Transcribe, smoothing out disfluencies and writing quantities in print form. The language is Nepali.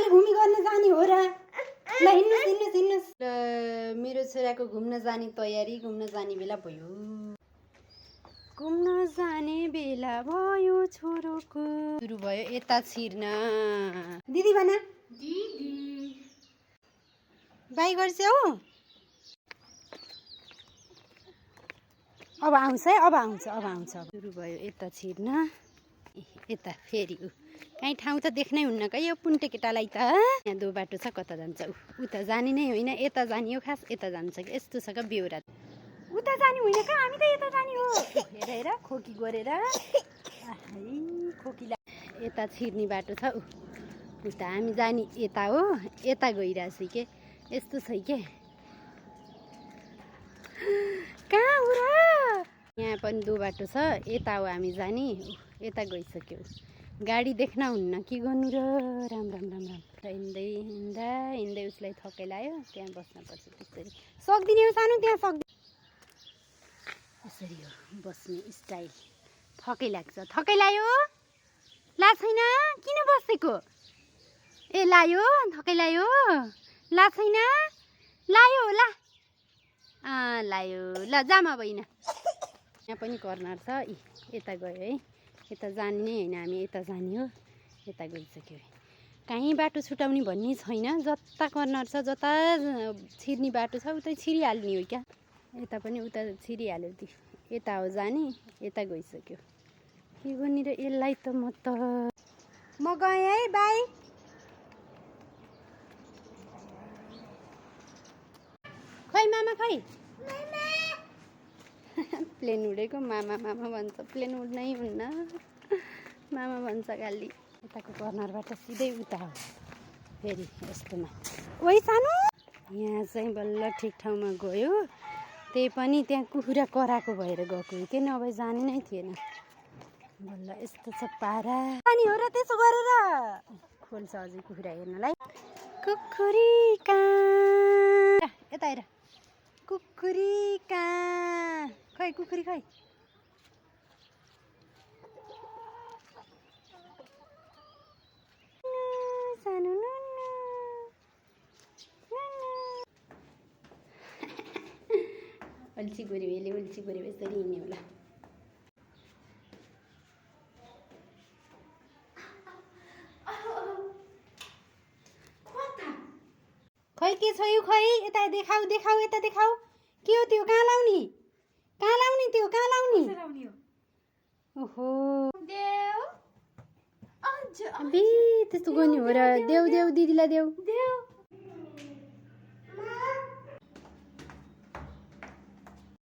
छोराले घुमी गर्न जाने हो र ल हिँड्नुस् मेरो छोराको घुम्न जाने तयारी घुम्न जाने बेला भयो छोरोको सुरु भयो यता छिर्न दिदी भन दिदी बाई गर्छौ अब आउँछ है अब आउँछ सुरु भयो यता छिर्न यता फेरि कहीँ ठाउँ त देख्नै हुन्न कि यो पुन्टे केटालाई त यहाँ दो बाटो छ कता जान्छ उता जाने नै होइन यता जाने हो खास यता जान्छ कि यस्तो छ क्या बेहोरा उता जाने होइन कहाँ हामी त यता जाने हो हेर खोकी गरेर खोकीलाई यता छिर्ने बाटो छ उता हामी जाने यता हो यता गइरहेछ के यस्तो छ के कहाँ हो र यहाँ पनि दो बाटो छ यता हो हामी जाने यता गइसक्यो गाडी देख्न हुन्न के गर्नु र राम हिँड्दै उसलाई थकै लाग्यो त्यहाँ बस्न पर्छ त्यसरी सक्दिने हो सानो त्यहाँ सक्दिन यसरी हो बस्ने स्टाइल थकै लाग्यो ला छैन किन बसेको ए लायो थकै लायो ला छैन लायो होला लायो ल जामा बैन यहाँ पनि कर्नर छ यता गयो है यता जाने नै होइन हामी यता जाने हो यता गइसक्यो कहीँ बाटो छुटाउने भन्ने छैन जता कर्नर छ जता छिर्ने बाटो छ उतै छिरिहाल्ने हो क्या यता पनि उता छिरिहाल्यो यता हो जाने यता गइसक्यो के गर्ने र यसलाई त म गएँ है बाई खै मामा खै प्लेन उडेको मामा भन्छ प्लेन उड्नै हुन्न मामा भन्छ खालि यताको कर्नरबाट सिधै उता हो फेरि यस्तोमा ओइ सानो यहाँ चाहिँ बल्ल ठिक ठाउँमा गयो त्यही पनि त्यहाँ कुखुरा कराएको भएर गएको के नभए जाने नै थिएन बल्ल यस्तो छ पारा अनि हो र त्यसो गरेर खोल्छ अझै कुखुरा हेर्नलाई कुखुरी कहाँ यता हेर कुखुरी कहाँ खै कुखुरी खै सानो अल्छी गोरेले यसरी हिँड्ने होला खै के छ यो खै यता देखाऊ यता देखाऊ के हो त्यो कहाँ लाउने त्यो कहाँ लाउने ओहो देउ अझ त्यस्तो गर्ने हो र देउ दिदीलाई देउ